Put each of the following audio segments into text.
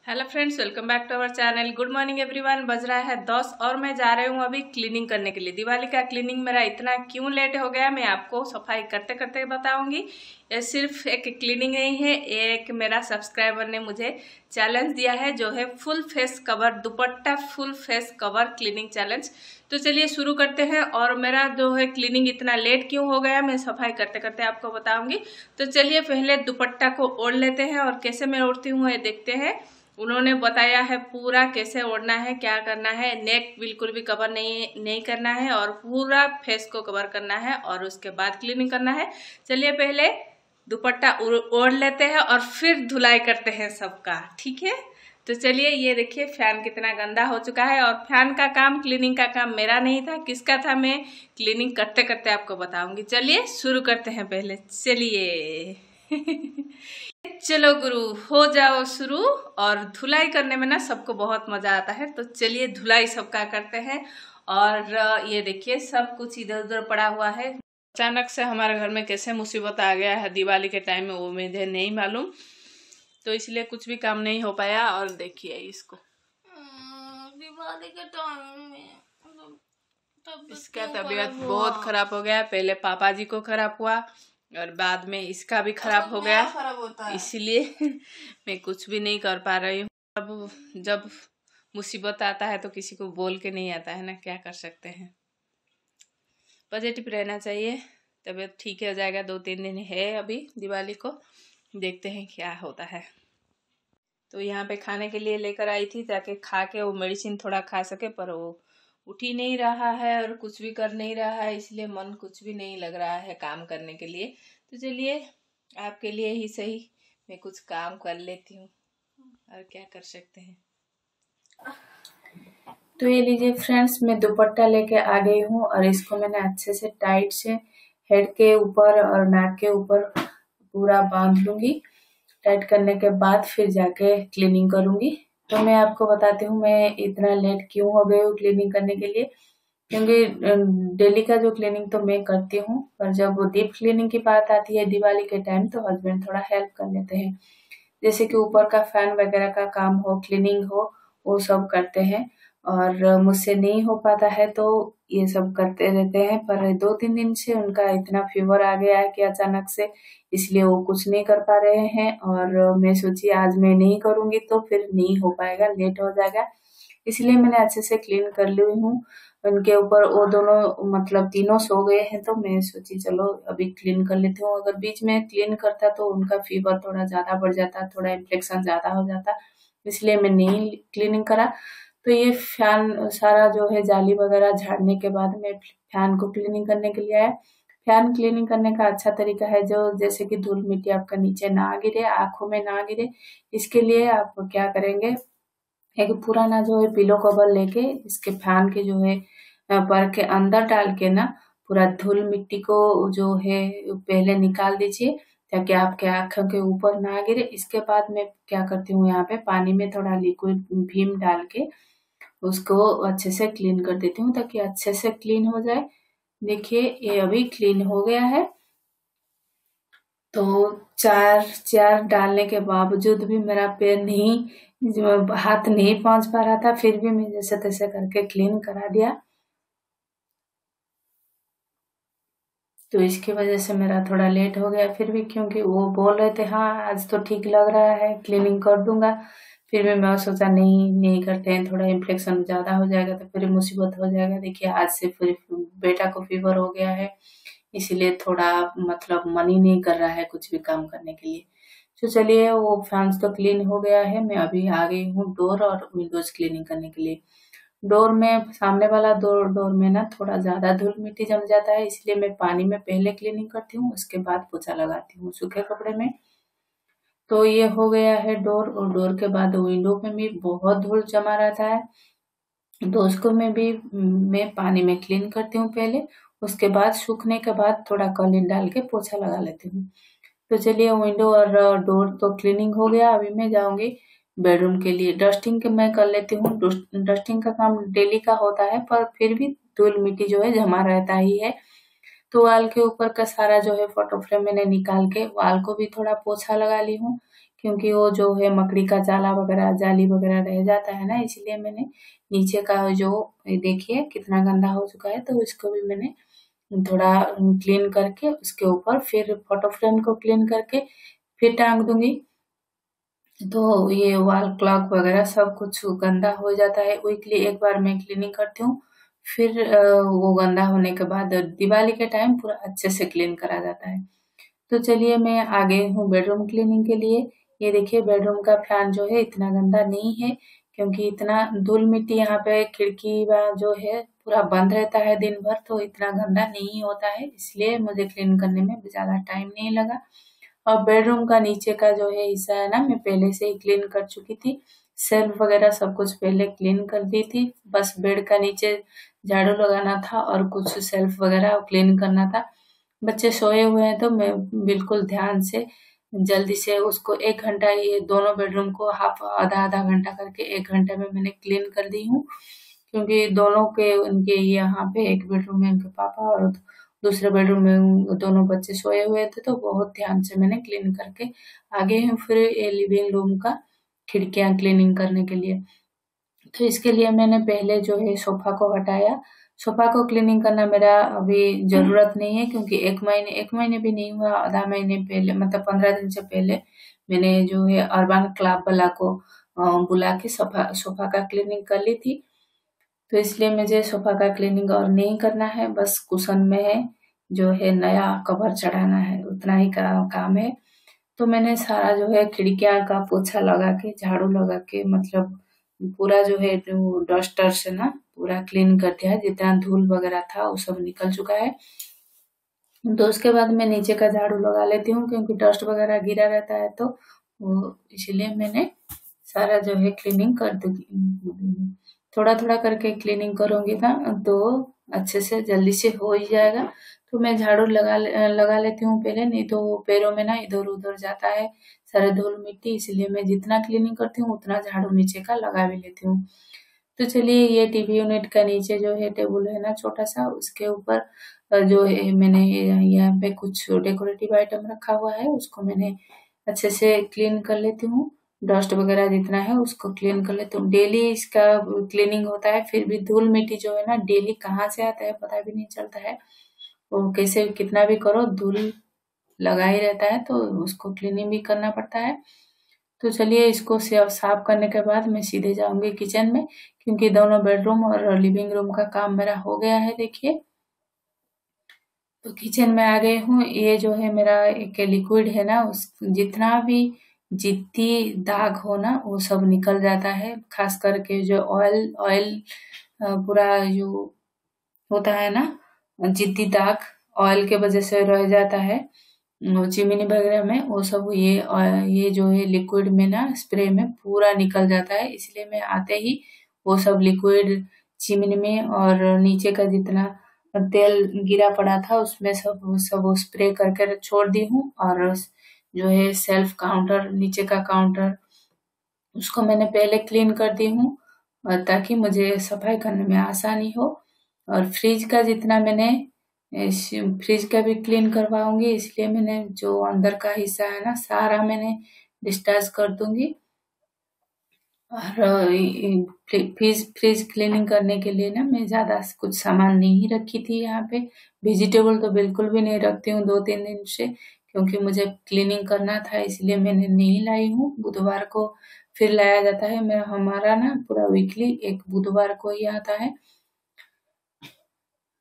Hello friends, welcome back to our channel. Good morning everyone. बज रहा है 10 और मैं जा रही हूँ अभी क्लीनिंग करने के लिए। दिवाली का क्लीनिंग मेरा इतना क्यों लेट हो गया मैं आपको सफाई करते करते बताऊंगी। ये सिर्फ एक क्लीनिंग नहीं है, एक मेरा सब्सक्राइबर ने मुझे चैलेंज दिया है जो है फुल फेस कवर दुपट्टा full face cover cleaning challenge. तो चलिए शुरू करते हैं। और मेरा जो है क्लीनिंग इतना लेट क्यों हो गया मैं सफाई करते करते आपको बताऊंगी। तो चलिए पहले दुपट्टा को ओढ़ लेते हैं और कैसे मैं ओढ़ती हूँ ये देखते हैं। उन्होंने बताया है पूरा कैसे ओढ़ना है, क्या करना है। नेक बिल्कुल भी कवर नहीं करना है और पूरा फेस को कवर करना है और उसके बाद क्लीनिंग करना है। चलिए पहले दुपट्टा ओढ़ लेते हैं और फिर धुलाई करते हैं सबका, ठीक है। तो चलिए ये देखिए फैन कितना गंदा हो चुका है। और फैन का काम, क्लीनिंग का काम मेरा नहीं था, किसका था मैं क्लीनिंग करते करते आपको बताऊंगी। चलिए शुरू करते हैं पहले, चलिए चलो गुरु हो जाओ शुरू। और धुलाई करने में ना सबको बहुत मजा आता है, तो चलिए धुलाई सबका करते हैं। और ये देखिए सब कुछ इधर उधर पड़ा हुआ है। अचानक से हमारे घर में कैसे मुसीबत आ गया है दिवाली के टाइम में वो मुझे नहीं मालूम, तो इसलिए कुछ भी काम नहीं हो पाया। और देखिए इसको दिवाली के टाइम में इसका तबीयत बहुत खराब हो गया। पहले पापा जी को खराब हुआ और बाद में इसका भी खराब हो गया, इसलिए मैं कुछ भी नहीं कर पा रही हूँ। अब जब मुसीबत आता है तो किसी को बोल के नहीं आता है ना, क्या कर सकते हैं। पॉजिटिव रहना चाहिए, तबीयत ठीक हो जाएगा। 2-3 दिन है अभी दिवाली को, देखते हैं क्या होता है। तो यहाँ पे खाने के लिए लेकर आई थी ताकि खा के वो मेडिसिन थोड़ा खा सके, पर वो उठ ही नहीं रहा है और कुछ भी कर नहीं रहा है, इसलिए मन कुछ भी नहीं लग रहा है काम करने के लिए। तो चलिए आपके लिए ही सही मैं कुछ काम कर लेती हूँ, और क्या कर सकते हैं। तो ये लीजिए फ्रेंड्स, मैं दुपट्टा लेके आ गई हूँ और इसको मैंने अच्छे से टाइट से हेड के ऊपर और नाक के ऊपर पूरा बांध लूंगी। टाइट करने के बाद फिर जाके क्लीनिंग करूंगी। तो मैं आपको बताती हूँ मैं इतना लेट क्यों हो गई हूँ क्लीनिंग करने के लिए, क्योंकि डेली का जो क्लीनिंग तो मैं करती हूँ, पर जब डीप क्लीनिंग की बात आती है दिवाली के टाइम तो हस्बैंड थोड़ा हेल्प कर लेते हैं। जैसे कि ऊपर का फैन वगैरह का काम हो, क्लीनिंग हो, वो सब करते हैं। और मुझसे नहीं हो पाता है तो ये सब करते रहते हैं। पर 2-3 दिन से उनका इतना फीवर आ गया है कि अचानक से, इसलिए वो कुछ नहीं कर पा रहे हैं। और मैं सोची आज मैं नहीं करूंगी तो फिर नहीं हो पाएगा, लेट हो जाएगा, इसलिए मैंने अच्छे से क्लीन कर ली हूँ। उनके ऊपर वो दोनों मतलब तीनों सो गए हैं, तो मैं सोची चलो अभी क्लीन कर लेती हूँ। अगर बीच में क्लीन करता तो उनका फीवर थोड़ा ज्यादा बढ़ जाता, थोड़ा इन्फेक्शन ज्यादा हो जाता, इसलिए मैं नहीं क्लीनिंग करा। तो ये फैन सारा जो है जाली वगैरह झाड़ने के बाद मैं फैन को क्लीनिंग करने के लिए आया। फैन क्लीनिंग करने का अच्छा तरीका है जो जैसे कि धूल मिट्टी आपका नीचे ना गिरे, आंखों में ना गिरे, इसके लिए आप क्या करेंगे, एक पुराना जो है पिलो कवर लेके इसके फैन के जो है पर के अंदर डाल के ना पूरा धूल मिट्टी को जो है पहले निकाल दीजिए ताकि आपके आंखों के ऊपर ना गिरे। इसके बाद मैं क्या करती हूँ, यहाँ पे पानी में थोड़ा लिक्विड भीम डाल के उसको अच्छे से क्लीन कर देती हूँ ताकि अच्छे से क्लीन हो जाए। देखिए ये अभी क्लीन हो गया है। तो चार डालने के बावजूद भी मेरा पैर नहीं, हाथ नहीं पहुंच पा रहा था, फिर भी मैं जैसे तैसे करके क्लीन करा दिया। तो इसकी वजह से मेरा थोड़ा लेट हो गया, फिर भी क्योंकि वो बोल रहे थे हाँ आज तो ठीक लग रहा है क्लीनिंग कर दूंगा, फिर भी मैं सोचा नहीं करते हैं, थोड़ा इन्फेक्शन ज्यादा हो जाएगा तो फिर मुसीबत हो जाएगा। देखिए आज से फिर बेटा को फीवर हो गया है, इसीलिए थोड़ा मतलब मन ही नहीं कर रहा है कुछ भी काम करने के लिए। तो चलिए वो फैंस तो क्लीन हो गया है, मैं अभी आ गई हूँ डोर और विंडोज क्लीनिंग करने के लिए। डोर में सामने वाला डोर में ना थोड़ा ज्यादा धूल मिट्टी जम जाता है, इसलिए मैं पानी में पहले क्लीनिंग करती हूँ, उसके बाद पोछा लगाती हूँ सूखे कपड़े में। तो ये हो गया है डोर। और डोर के बाद विंडो में भी बहुत धूल जमा रहता है, तो उसको मैं पानी में क्लीन करती हूँ पहले, उसके बाद सूखने के बाद थोड़ा कॉलिन डाल के पोछा लगा लेती हूँ। तो चलिए विंडो और डोर तो क्लीनिंग हो गया। अभी मैं जाऊंगी बेडरूम के लिए। डस्टिंग के मैं कर लेती हूँ, डस्टिंग का काम डेली का होता है, पर फिर भी धूल मिट्टी जो है जमा रहता ही है। तो वाल के ऊपर का सारा जो है फोटो फ्रेम मैंने निकाल के वाल को भी थोड़ा पोछा लगा ली हूँ, क्योंकि वो जो है मकड़ी का जाला वगैरह जाली वगैरह रह जाता है ना, इसलिए मैंने नीचे का जो देखिए कितना गंदा हो चुका है, तो इसको भी मैंने थोड़ा क्लीन करके उसके ऊपर फिर फोटो फ्रेम को क्लीन करके फिर टांग दूंगी। तो ये वॉल क्लॉक वगैरह सब कुछ गंदा हो जाता है, वीकली एक बार मैं क्लीनिंग करती हूँ। फिर वो गंदा होने के बाद दिवाली के टाइम पूरा अच्छे से क्लीन करा जाता है। तो चलिए मैं आ गई हूँ बेडरूम क्लीनिंग के लिए। ये देखिए बेडरूम का फैन जो है इतना गंदा नहीं है, क्योंकि इतना धूल मिट्टी यहाँ पे खिड़की व जो है पूरा बंद रहता है दिन भर, तो इतना गंदा नहीं होता है, इसलिए मुझे क्लीन करने में ज़्यादा टाइम नहीं लगा। और बेडरूम का नीचे का जो है हिस्सा है ना, मैं पहले से ही क्लीन कर चुकी थी, शेल्फ वगैरह सब कुछ पहले क्लीन कर दी थी, बस बेड का नीचे झाड़ू लगाना था और कुछ शेल्फ वगैरह क्लीन करना था। बच्चे सोए हुए हैं तो मैं बिल्कुल ध्यान से जल्दी से उसको 1 घंटा, ये दोनों बेडरूम को हाफ आधा-आधा घंटा करके 1 घंटे में मैंने क्लीन कर दी हूँ। क्योंकि दोनों के उनके यहाँ पे एक बेडरूम में उनके पापा और दूसरे बेडरूम में दोनों बच्चे सोए हुए थे, तो बहुत ध्यान से मैंने क्लीन करके आ गई हूँ फिर ये लिविंग रूम का खिड़कियाँ क्लीनिंग करने के लिए। तो इसके लिए मैंने पहले जो है सोफा को हटाया। सोफा को क्लीनिंग करना मेरा अभी ज़रूरत नहीं है, क्योंकि 1 महीने भी नहीं हुआ, आधा महीने पहले मतलब 15 दिन से पहले मैंने जो है अर्बन क्लब वाला को बुला के सोफा का क्लीनिंग कर ली थी। तो इसलिए मुझे सोफा का क्लीनिंग और नहीं करना है, बस कुशन में जो है नया कवर चढ़ाना है, उतना ही काम है। तो मैंने सारा जो है खिड़कियाँ का पोछा लगा के झाड़ू लगा के मतलब पूरा जो है डस्टर से ना पूरा क्लीन कर दिया है, जितना धूल वगैरह था वो सब निकल चुका है। तो उसके बाद मैं नीचे का झाड़ू लगा लेती हूँ, क्योंकि डस्ट वगैरह गिरा रहता है, तो वो इसलिए मैंने सारा जो है क्लीनिंग कर दूंगी। थोड़ा थोड़ा करके क्लीनिंग करूंगी ना तो अच्छे से जल्दी से हो ही जाएगा। तो मैं झाड़ू लगा लेती हूँ पहले, नहीं तो पैरों में ना इधर उधर जाता है सारे धूल मिट्टी, इसलिए मैं जितना क्लीनिंग करती हूँ उतना झाड़ू नीचे का लगा भी लेती हूँ। तो चलिए ये टीवी यूनिट का नीचे जो है टेबल है ना छोटा सा, उसके ऊपर जो है मैंने यहाँ पे कुछ डेकोरेटिव आइटम रखा हुआ है, उसको मैंने अच्छे से क्लीन कर लेती हूँ। डस्ट वगैरह जितना है उसको क्लीन कर लेती हूँ। डेली इसका क्लीनिंग होता है, फिर भी धूल मिट्टी जो है ना डेली कहाँ से आता है पता भी नहीं चलता है, और कैसे कितना भी करो धूल लगा ही रहता है, तो उसको क्लीनिंग भी करना पड़ता है। तो चलिए इसको साफ करने के बाद मैं सीधे जाऊंगी किचन में, क्योंकि दोनों बेडरूम और लिविंग रूम का काम मेरा हो गया है। देखिए तो किचन में आ गई हूँ। ये जो है मेरा एक लिक्विड है ना, उस जितना भी जितनी दाग हो ना वो सब निकल जाता है, खास करके जो ऑयल ऑयल पूरा जो होता है ना जिद्दी दाग ऑयल के वजह से रह जाता है चिमनी वगैरह में, वो सब ये जो है लिक्विड में ना स्प्रे में पूरा निकल जाता है। इसलिए मैं आते ही वो सब लिक्विड चिमनी में और नीचे का जितना तेल गिरा पड़ा था उसमें सब सब स्प्रे करके छोड़ दी हूँ। और जो है सेल्फ काउंटर नीचे का काउंटर उसको मैंने पहले क्लीन कर दी हूँ, और ताकि मुझे सफाई करने में आसानी हो। और फ्रिज का जितना मैंने फ्रिज का भी क्लीन करवाऊंगी, इसलिए मैंने जो अंदर का हिस्सा है ना सारा मैंने डिस्चार्ज कर दूंगी। और फ्रिज क्लीनिंग करने के लिए ना मैं ज़्यादा कुछ सामान नहीं रखी थी यहाँ पे। वेजिटेबल तो बिल्कुल भी नहीं रखती हूँ 2-3 दिन से, क्योंकि मुझे क्लीनिंग करना था इसलिए मैंने नहीं लाई हूँ। बुधवार को फिर लाया जाता है, मेरा हमारा ना पूरा वीकली एक बुधवार को ही आता है।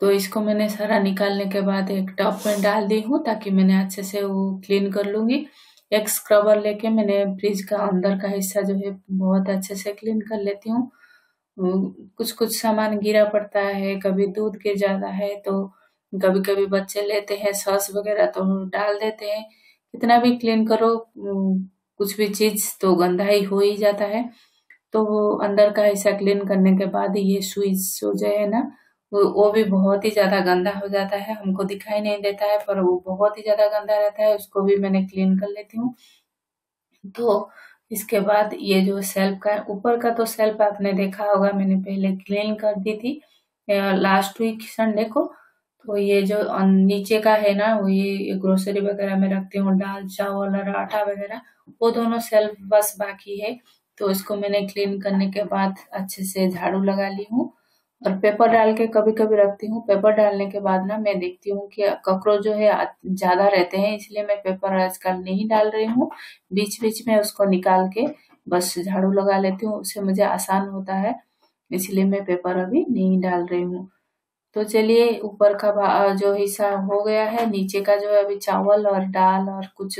तो इसको मैंने सारा निकालने के बाद एक टब में डाल दी हूँ, ताकि मैंने अच्छे से वो क्लीन कर लूँगी। एक स्क्रबर लेके मैंने फ्रिज का अंदर का हिस्सा जो है बहुत अच्छे से क्लीन कर लेती हूँ। कुछ सामान गिरा पड़ता है, कभी दूध गिर जाता है, तो कभी-कभी बच्चे लेते हैं सॉस वगैरह तो डाल देते हैं। कितना भी क्लीन करो कुछ भी चीज़ तो गंदा ही हो ही जाता है। तो वो अंदर का हिस्सा क्लीन करने के बाद ये स्विच जो है ना वो भी बहुत ही ज़्यादा गंदा हो जाता है, हमको दिखाई नहीं देता है पर वो बहुत ही ज़्यादा गंदा रहता है, उसको भी मैंने क्लीन कर लेती हूँ। तो इसके बाद ये जो सेल्फ का ऊपर का तो सेल्फ आपने देखा होगा मैंने पहले क्लीन कर दी थी लास्ट वीक संडे को। तो ये जो नीचे का है ना, वो ये ग्रोसरी वगैरह में रखती हूँ, दाल चावल और आटा वगैरह, वो दोनों सेल्फ बस बाकी है। तो इसको मैंने क्लीन करने के बाद अच्छे से झाड़ू लगा ली हूँ और पेपर डाल के कभी कभी रखती हूँ। पेपर डालने के बाद ना मैं देखती हूँ कि कॉकरोच जो है ज्यादा रहते हैं, इसलिए मैं पेपर आजकल नहीं डाल रही हूँ। बीच बीच में उसको निकाल के बस झाड़ू लगा लेती हूँ, उससे मुझे आसान होता है, इसलिए मैं पेपर अभी नहीं डाल रही हूँ। तो चलिए, ऊपर का जो हिस्सा हो गया है, नीचे का जो है अभी चावल और दाल और कुछ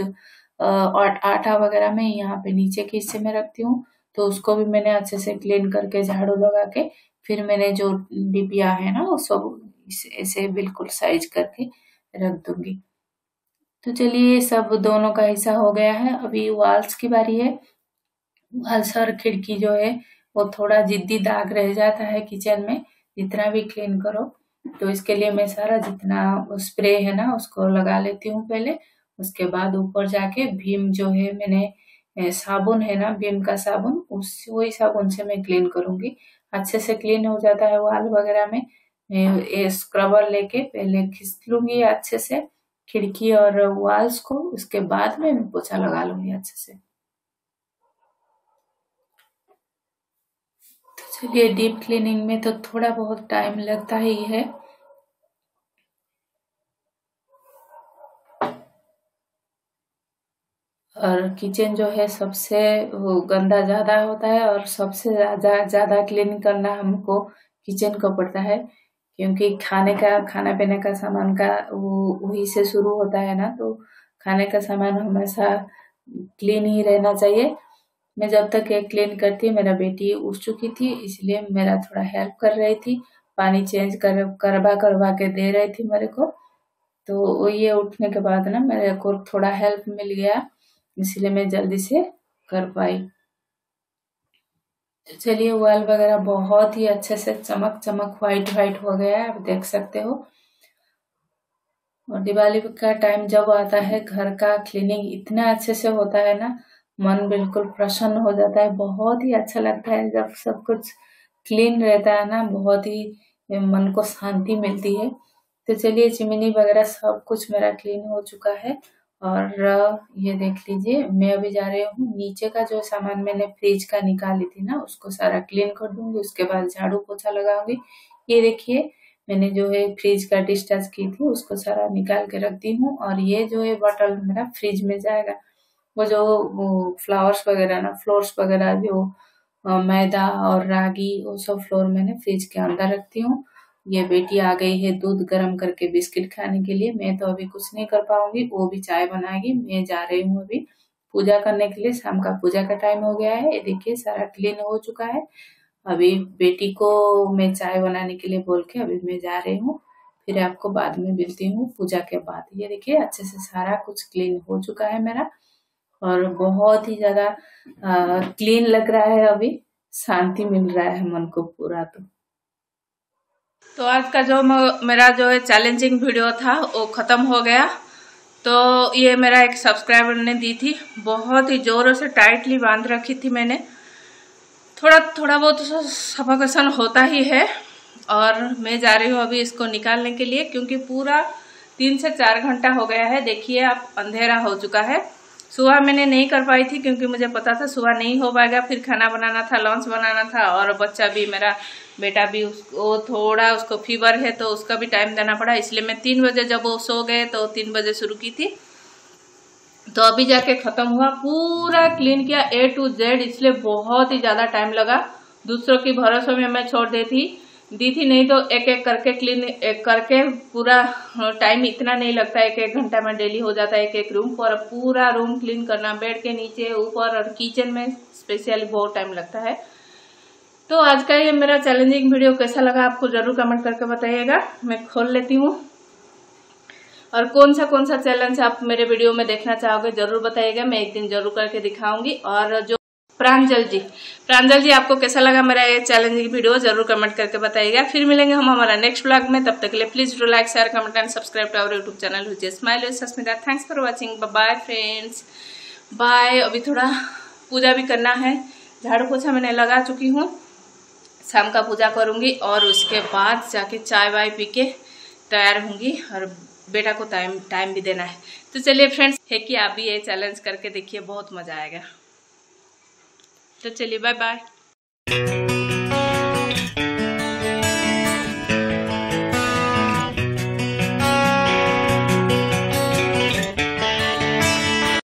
और आटा वगैरह मैं यहाँ पे नीचे के हिस्से में रखती हूँ। तो उसको भी मैंने अच्छे से क्लीन करके झाड़ू लगा के फिर मैंने जो डिबिया है ना वो सब ऐसे बिल्कुल साइज करके रख दूंगी। तो चलिए, सब दोनों का हिस्सा हो गया है। अभी वॉल्स की बारी है। वॉल्स और खिड़की जो है वो थोड़ा जिद्दी दाग रह जाता है किचन में, जितना भी क्लीन करो। तो इसके लिए मैं सारा जितना स्प्रे है ना उसको लगा लेती हूँ पहले। उसके बाद ऊपर जाके भीम जो है, मैंने साबुन है ना, भीम का साबुन, उस वही साबुन से मैं क्लीन करूंगी। अच्छे से क्लीन हो जाता है वॉल वगैरह में। मैं ये स्क्रबर लेके पहले खींच लूंगी अच्छे से खिड़की और वॉल्स को, उसके बाद में मैं पोछा लगा लूंगी अच्छे से। चलिए, डीप क्लीनिंग में तो थोड़ा बहुत टाइम लगता ही है। और किचन जो है सबसे वो गंदा ज्यादा होता है और सबसे ज्यादा क्लीन करना हमको किचन को पड़ता है, क्योंकि खाना पीने का सामान का वो वही से शुरू होता है ना। तो खाने का सामान हमेशा क्लीन ही रहना चाहिए। मैं जब तक केक क्लीन करती, मेरा बेटी उठ चुकी थी, इसलिए मेरा थोड़ा हेल्प कर रही थी, पानी चेंज करवा के दे रही थी मेरे को। तो ये उठने के बाद ना मेरे को थोड़ा हेल्प मिल गया, इसलिए मैं जल्दी से कर पाई। तो चलिए, वॉल वगैरह बहुत ही अच्छे से चमक चमक व्हाइट व्हाइट हो गया है, आप देख सकते हो। और दिवाली का टाइम जब आता है, घर का क्लीनिंग इतना अच्छे से होता है ना, मन बिल्कुल प्रसन्न हो जाता है। बहुत ही अच्छा लगता है जब सब कुछ क्लीन रहता है ना, बहुत ही मन को शांति मिलती है। तो चलिए, चिमनी वगैरह सब कुछ मेरा क्लीन हो चुका है। और ये देख लीजिए, मैं अभी जा रही हूँ नीचे का जो सामान मैंने फ्रिज का निकाली थी ना, उसको सारा क्लीन कर दूंगी, उसके बाद झाड़ू पोछा लगाऊंगी। ये देखिए, मैंने जो है फ्रिज का डिस्चार्ज की थी उसको सारा निकाल के रखती हूँ। और ये जो है बॉटल मेरा फ्रिज में जाएगा। वो जो फ्लावर्स वगैरह ना, फ्लोर्स वगैरह जो मैदा और रागी, वो सब फ्लोर मैंने फ्रिज के अंदर रखती हूँ। ये बेटी आ गई है दूध गर्म करके बिस्किट खाने के लिए। मैं तो अभी कुछ नहीं कर पाऊंगी, वो भी चाय बनाएगी। मैं जा रही हूँ अभी पूजा करने के लिए, शाम का पूजा का टाइम हो गया है। ये देखिए, सारा क्लीन हो चुका है। अभी बेटी को मैं चाय बनाने के लिए बोल के अभी मैं जा रही हूँ, फिर आपको बाद में मिलती हूँ पूजा के बाद। ये देखिए, अच्छे से सारा कुछ क्लीन हो चुका है मेरा और बहुत ही ज्यादा क्लीन लग रहा है। अभी शांति मिल रहा है मन को पूरा। तो आज का जो मेरा जो है चैलेंजिंग वीडियो था वो खत्म हो गया। तो ये मेरा एक सब्सक्राइबर ने दी थी, बहुत ही जोरों से टाइटली बांध रखी थी मैंने। थोड़ा बहुत सफोकेशन होता ही है। और मैं जा रही हूँ अभी इसको निकालने के लिए, क्योंकि पूरा 3 से 4 घंटा हो गया है। देखिए आप, अंधेरा हो चुका है। सुबह मैंने नहीं कर पाई थी क्योंकि मुझे पता था सुबह नहीं हो पाएगा, फिर खाना बनाना था, लंच बनाना था, और बच्चा भी, मेरा बेटा भी, वो थोड़ा उसको फीवर है तो उसका भी टाइम देना पड़ा। इसलिए मैं 3 बजे, जब वो सो गए तो 3 बजे शुरू की थी, तो अभी जाके खत्म हुआ। पूरा क्लीन किया A to Z, इसलिए बहुत ही ज्यादा टाइम लगा। दूसरों की भरोसे में मैं छोड़ दी थी, नहीं तो एक एक करके क्लीन करके पूरा टाइम इतना नहीं लगता, 1-1 घंटा में डेली हो जाता है एक एक रूम पर। पूरा रूम क्लीन करना, बेड के नीचे ऊपर और किचन में स्पेशली बहुत टाइम लगता है। तो आज का ये मेरा चैलेंजिंग वीडियो कैसा लगा आपको जरूर कमेंट करके बताइएगा। मैं खोल लेती हूँ, और कौन सा चैलेंज आप मेरे वीडियो में देखना चाहोगे जरूर बताइएगा, मैं एक दिन जरूर करके दिखाऊंगी। और जो प्रांजल जी आपको कैसा लगा मेरा ये चैलेंजिंग वीडियो जरूर कमेंट करके बताइएगा। फिर मिलेंगे हम हमारा नेक्स्ट ब्लॉग में, तब तक के लिए please do like, share, comment and subscribe to our YouTube channel which is smile with Sasmita. Thanks for watching, bye friends, bye. अभी थोड़ा पूजा भी करना है, झाड़ू पोछा मैंने लगा चुकी हूँ, शाम का पूजा करूंगी और उसके बाद जाके चाय वाय पी के तैयार होंगी और बेटा को टाइम भी देना है। तो चलिए फ्रेंड्स, है कि आप भी ये चैलेंज करके देखिए, बहुत मजा आएगा। तो चलिए बाय बाय।